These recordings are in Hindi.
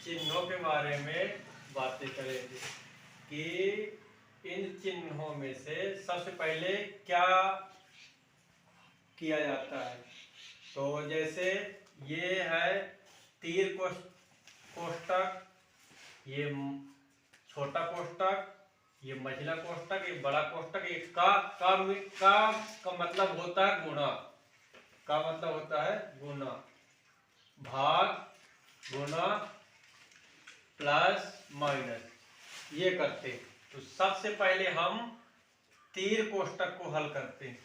चिन्हों के बारे में बातें करेंगे कि इन चिन्हों में से सबसे पहले क्या किया जाता है। तो जैसे ये है तीर कोष्ठक, ये छोटा कोष्ठक, ये मझला कोष्ठक, ये बड़ा कोष्ठक। ये का मतलब होता है गुणा। का मतलब होता है गुणा, भाग, गुणा, प्लस, माइनस, ये करते। तो सबसे पहले हम तीर कोष्ठक को हल करते हैं,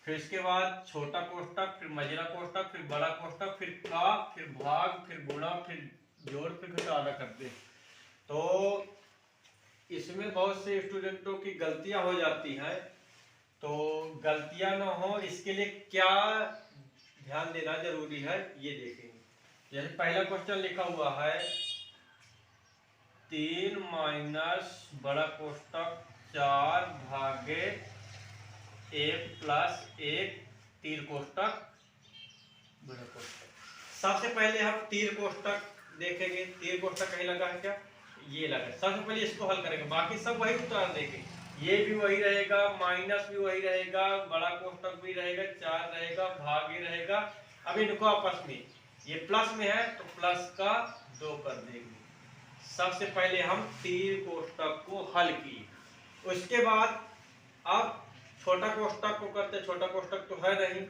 फिर इसके बाद छोटा कोष्ठक, फिर मझला कोष्ठक, फिर बड़ा कोष्ठक, फिर का, फिर भाग, फिर गुणा, फिर जोड़, फिर घटाना करते हैं। तो इसमें बहुत से स्टूडेंटों की गलतियां हो जाती हैं, तो गलतियां ना हो इसके लिए क्या ध्यान देना जरूरी है ये देखेंगे। जैसे पहला क्वेश्चन लिखा हुआ है 3 माइनस बड़ा कोष्ठक 4 भागे 1 प्लस 1 तीर कोष्ठक बड़ा कोष्ठक। सबसे पहले हम तीर कोष्ठक देखेंगे। तीर कोष्ठक कहीं लगा है क्या? ये लगा। सबसे पहले इसको हल करेंगे, बाकी सब वही उतार देंगे। ये भी वही रहेगा, माइनस भी वही रहेगा, बड़ा कोष्ठक भी रहेगा, 4 रहेगा, भाग ही रहेगा। अब इनको आपस में, ये प्लस में है तो प्लस का 2 कर देंगे। सबसे पहले हम तीर कोष्ठक को हल किए, उसके बाद अब छोटा कोष्ठक को करते। छोटा कोष्ठक तो है नहीं,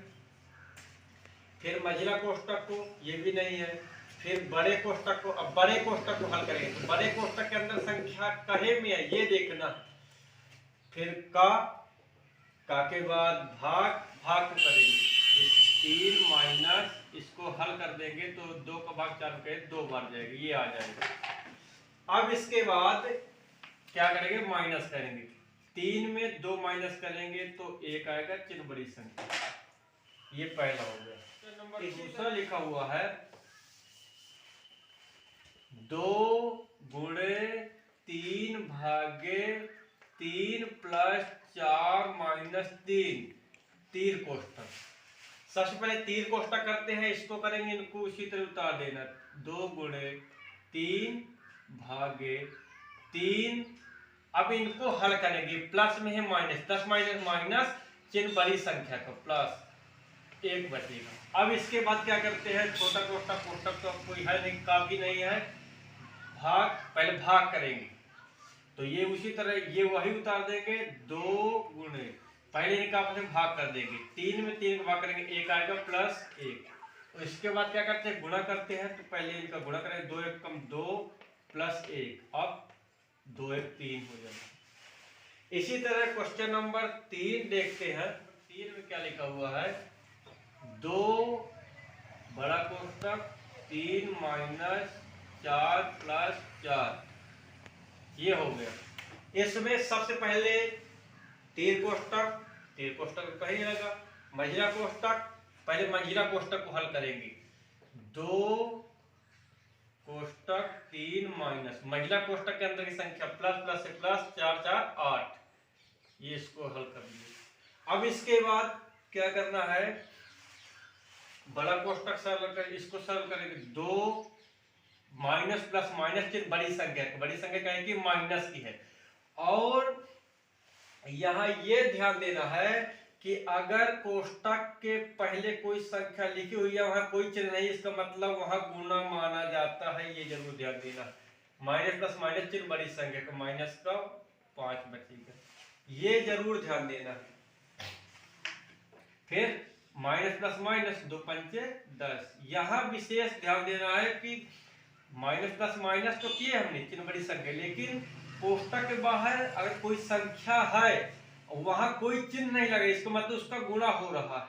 फिर मझला कोष्ठक को, ये भी नहीं है, फिर बड़े कोष्ठक को। अब बड़े कोष्ठक को हल करेंगे तो बड़े कोष्ठक के अंदर संख्या कहे में है ये देखना। फिर का के बाद भाग, भाग को करेंगे 3 माइनस, इसको हल कर देंगे तो 2 का भाग 4 के 2 बार जाएगा, ये आ जाएगा। अब इसके बाद क्या करेंगे? माइनस करेंगे। 3 में 2 माइनस करेंगे तो 1 आएगा, चिन्ह बड़ी संख्या। ये पहला हो गया। नंबर दूसरा लिखा हुआ है 2 गुणे 3 भागे 3 प्लस 4 माइनस 3 तीर कोष्ठक। सबसे पहले तीर कोष्ठक करते हैं, इसको करेंगे, इनको उसी तरह उतार देना। 2 गुणे 3 भागे 3, अब इनको हल करेंगे, प्लस में है माइनस, 10 माइनस माइनस, चिन्ह बड़ी संख्या का प्लस 1 बचेगा। अब इसके बाद क्या करते हैं? छोटा कोष्ठक, कोष्ठक तो कोई है नहीं, का भी नहीं है, भाग, पहले भाग करेंगे तो ये उसी तरह ये वही उतार देंगे। 2 गुणे, पहले इनका भाग कर देंगे, 3 में 3 का भाग करेंगे, 1 आएगा प्लस 1। तो इसके बाद क्या करते हैं? गुणा करते हैं, तो पहले इनका गुणा करेंगे, 2 1 कम 2 प्लस 1, अब 2 1 3 हो जाएगा। इसी तरह क्वेश्चन नंबर 3 देखते हैं। 3 में क्या लिखा हुआ है? 2 बड़ा कोष्ठक 3 माइनस 4 प्लस 4, ये हो गया। इसमें सबसे पहले तीर कोष्ठक, तीर कोष्ठक कहीं लगा, मझला कोष्ठक, पहले मझला कोष्ठक को हल करेंगे। 2 कोष्ठक 3 माइनस, मझला कोष्ठक के अंदर की संख्या प्लस प्लस से प्लस, 4 4 8, ये इसको हल कर दिए। अब इसके बाद क्या करना है? बड़ा कोष्ठक सरल कर, इसको सरल करेंगे। 2 माइनस प्लस माइनस चिन्ह बड़ी संख्या, बड़ी संख्या कहें कि माइनस की है। और यहां ये ध्यान देना है कि अगर कोष्ठक के पहले कोई संख्या लिखी हुई है, वहां कोई चिन्ह नहीं, इसका मतलब वहां गुणा माना जाता है, ये जरूर ध्यान देना। माइनस प्लस माइनस चिन्ह बड़ी संख्या का, माइनस का 5 बचेगा, ये जरूर ध्यान देना। फिर माइनस प्लस माइनस 2 पंचे 10, यहां विशेष ध्यान देना है कि माइनस प्लस माइनस तो किए हमने, चिन्ह बड़ी संख्या, लेकिन कोष्ठक के बाहर अगर कोई संख्या है वहां कोई चिन्ह नहीं लगे, इसका मतलब उसका गुणा हो रहा है।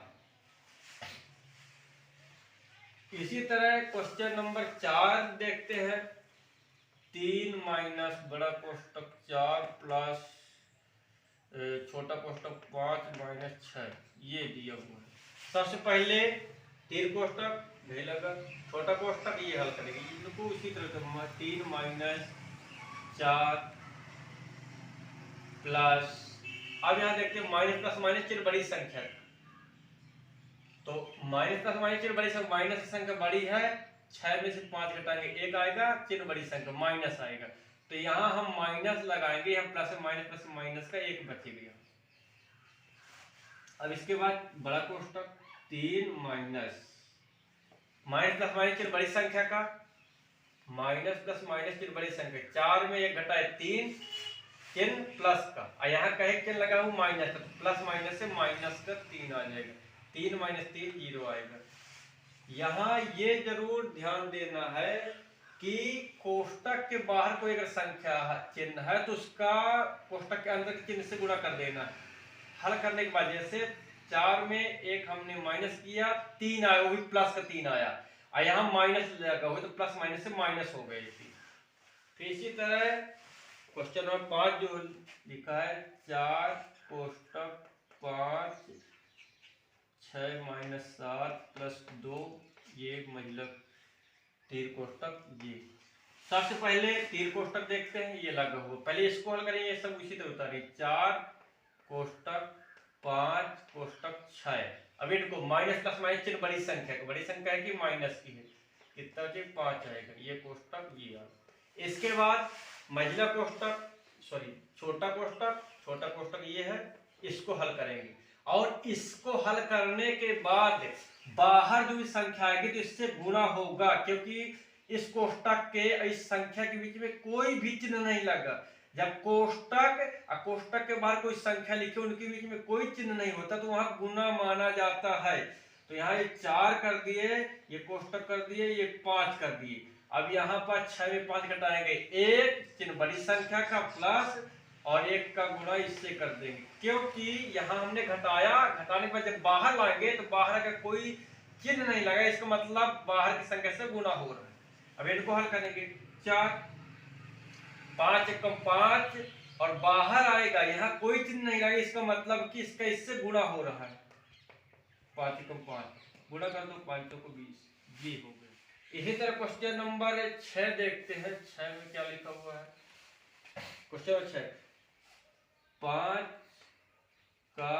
इसी तरह क्वेश्चन नंबर 4 देखते हैं। 3 माइनस बड़ा कोष्ठक 4 प्लस छोटा कोष्ठक 5 माइनस 6, ये दिया हुआ है। सबसे पहले तीर कोष्ठक नहीं लगा, छोटा कोष्ठक ये हल करेंगे, इनको उसी तरह से 3 माइनस 4 प्लस, अब यहां देखते हैं माइनस प्लस माइनस चिन्ह बड़ी संख्या, तो माइनस प्लस माइनस चिन्ह बड़ी संख्या, माइनस की संख्या बड़ी है 6 में से 5 घटाएंगे 1 आएगा, चिन्ह बड़ी संख्या माइनस आएगा, तो यहाँ हम माइनस लगाएंगे, हम प्लस माइनस का 1 बचेगा। अब इसके बाद बड़ा कोष्टक 3 माइनस प्लस माइनस चिन्ह बड़ी संख्या का, माइनस प्लस माइनस चिन्ह बड़ी संख्या, 4 में 1 घटाए 3 चिन्ह प्लस का, और यहाँ कहे चिन्ह लगा हूँ माइनस का, तो प्लस माइनस से माइनस का 3 आ जाएगा, 3 माइनस 3 0 आएगा। यहाँ ये जरूर ध्यान देना है कि कोष्टक के बाहर कोई अगर संख्या चिन्ह है तो उसका कोष्टक के अंदर के चिन्ह से गुणा कर देना है। हल करने के बाद जैसे 4 में 1 हमने माइनस किया, 3 आया, वो भी प्लस का 3 आया, और यहाँ माइनस लगा हुआ तो प्लस माइनस से माइनस हो गए। फिर इसी तरह क्वेश्चन नंबर 5 जो लिखा है 4 कोष्टक 5 6 माइनस 7 प्लस 2 ये मतलब तीर कोष्टक ये। सबसे पहले तीर कोष्टक देखते हैं, ये लगा हुआ, पहले इसको हल करेंगे, ये सब उसी तरह उतारेंगे। 4 कोष्टक 5 कोष्टक 6, अब इनको माइनस प्लस माइनस चिन्ह बड़ी संख्या है, बड़ी संख्या है कि माइनस की है, कितना बचे 5 आएगा, ये कोष्टक ये आ। इसके बाद महिला कोष्टक सॉरी छोटा कोष्टक ये है, इसको हल करेंगे, और इसको हल करने के बाद बाहर जो भी संख्या आएगी तो इससे गुणा होगा, क्योंकि इस कोष्टक के इस संख्या के बीच में कोई भी चिन्ह नहीं लगा। जब कोष्टक और कोष्टक के बाहर कोई संख्या लिखे उनके बीच में कोई चिन्ह नहीं होता तो वहां गुना माना जाता है। तो यहाँ ये 4 कर दिए, ये कोष्टक कर दिए, ये 5 कर दिए। अब यहाँ पर 6 में 5 घटाएंगे 1 चिन्ह बड़ी संख्या का प्लस और 1 का गुणा इससे कर देंगे, क्योंकि यहाँ हमने घटाया, घटाने के बाद जब बाहर लाएंगे तो बाहर का कोई चिन्ह नहीं लगा, इसका मतलब बाहर की संख्या से गुणा हो रहा है। अब इनको हल करेंगे, 4 5 एकम 5 और बाहर आएगा, यहाँ कोई चिन्ह नहीं लगा, इसका मतलब कि इसका इससे गुणा हो रहा है। 5 एकम 5 गुणा कर दो, 5 को 20, ये हो गए। इसी तरह क्वेश्चन नंबर 6 देखते हैं, 6 में क्या लिखा हुआ है। क्वेश्चन नंबर 6 5 का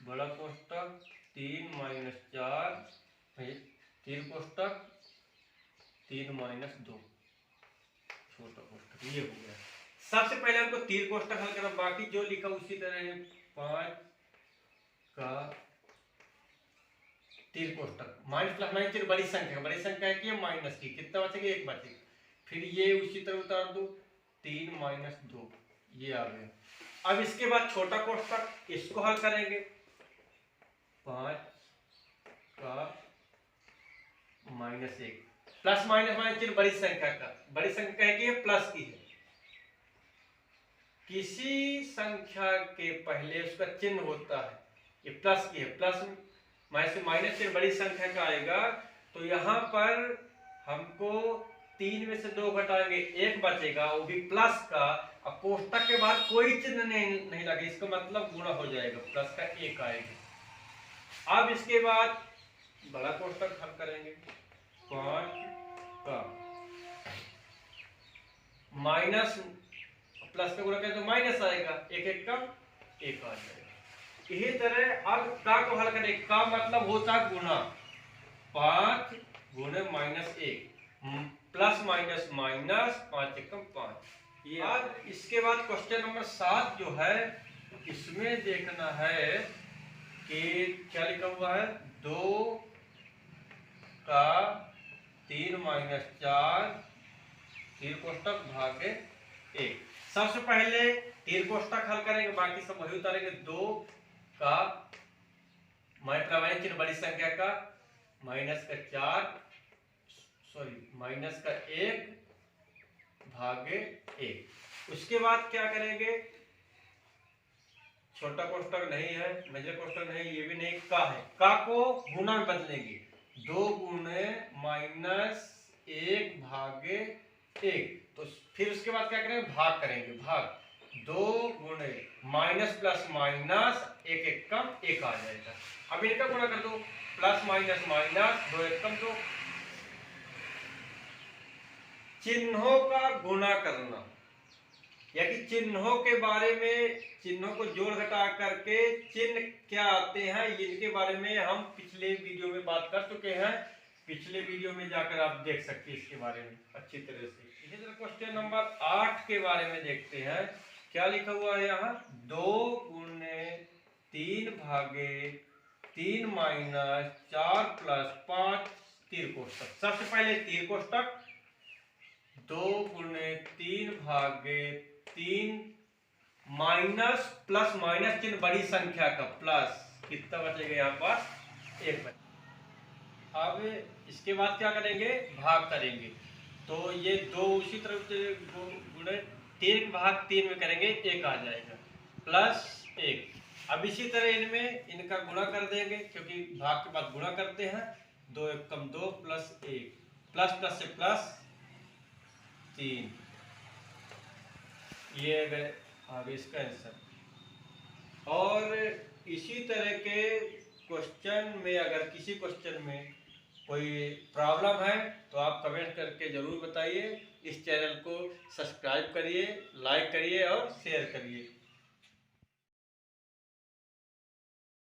बड़ा कोष्टक 3 माइनस 4 तीन कोष्टक 3 माइनस 2 छोटा कोष्टक, ये हो गया। सबसे पहले हमको तीन कोष्टक हल करना, बाकी जो लिखा उसी तरह है। 5 का तीन कोष्टक माइनस प्लस माइनस चिन्ह बड़ी संख्या है कि माइनस की, कितना बचेगा 1 बचेगा। फिर ये उसी तरह उतार दो, 3 माइनस 2 ये आ गया। अब इसके बाद छोटा कोष्टक, इसको हल करेंगे। 5 का माइनस 1 प्लस माइनस माइनस चिन्ह बड़ी संख्या का, बड़ी संख्या है कि ये प्लस की है। किसी संख्या के पहले उसका चिन्ह होता है, ये प्लस की है, प्लस माइनस चिन्ह बड़ी संख्या का आएगा, तो यहाँ पर हमको 3 में से 2 घटाएंगे 1 बचेगा, वो भी प्लस का, और कोष्टक के बाद कोई चिन्ह नहीं लगे, इसका मतलब गुणा हो जाएगा, प्लस का 1 आएगा। अब इसके बाद बड़ा कोष्टक हल करेंगे। 5 का माइनस प्लस का गुणा करें तो माइनस आएगा, 1 1 का 1 आ जाएगा। इसी तरह अब का को हल करें, का मतलब होता है गुना, 5 गुणे माइनस 1 प्लस माइनस माइनस 5 एकम 5 ये। अब इसके बाद क्वेश्चन नंबर 7 जो है, इसमें देखना है कि क्या लिखा हुआ है। 2 का 3 माइनस 4 तीन कोष्टक भागे 1। सबसे पहले तीन कोष्टक हल करेंगे, बाकी सब वही उतारेंगे। 2 का माइनस चिन्ह बड़ी संख्या का, माइनस का 4 माइनस का 1 भागे 1। उसके बाद क्या करेंगे, छोटा कोष्टक नहीं है, मेजर कोष्टक नहीं, ये भी नहीं, का है, का को गुना में बदलेंगे। 2 गुणे माइनस 1 भागे 1, तो फिर उसके बाद क्या करेंगे, भाग करेंगे, भाग 2 गुणे माइनस प्लस माइनस 1 एकम 1 आ जाएगा। अब इनका गुणा कर दो, प्लस माइनस माइनस 2 एकम 2। चिन्हों का गुणा करना, या कि चिन्हों के बारे में, चिन्हों को जोड़ घटा करके चिन्ह क्या आते हैं, इनके बारे में हम पिछले वीडियो में बात कर चुके हैं। पिछले वीडियो में जाकर आप देख सकते हैं इसके बारे में अच्छी तरह से। इसी तरह क्वेश्चन नंबर 8 के बारे में देखते हैं। क्या लिखा हुआ है यहाँ? 2 गुणे 3 भागे 3 माइनस 4 प्लस 5 तीर कोष्टक। सबसे पहले तीर कोष्टक 2 गुणे 3 भागे 3 माइनस प्लस माइनस चिन्ह बड़ी संख्या का प्लस कितना बचेगा यहाँ पर? 1 बचेगा। अब इसके बाद क्या करेंगे? भाग करेंगे। तो ये 2 उसी तरह से गुणे 3 भाग 3 में करेंगे, 1 आ जाएगा प्लस 1। अब इसी तरह इनमें इनका गुणा कर देंगे, क्योंकि भाग के बाद गुणा करते हैं। 2 1 कम 2 प्लस 1 प्लस प्लस से प्लस 3। ये अगर आगे इसका आंसर। और इसी तरह के क्वेश्चन में अगर किसी क्वेश्चन में कोई प्रॉब्लम है तो आप कमेंट करके ज़रूर बताइए। इस चैनल को सब्सक्राइब करिए, लाइक करिए और शेयर करिए।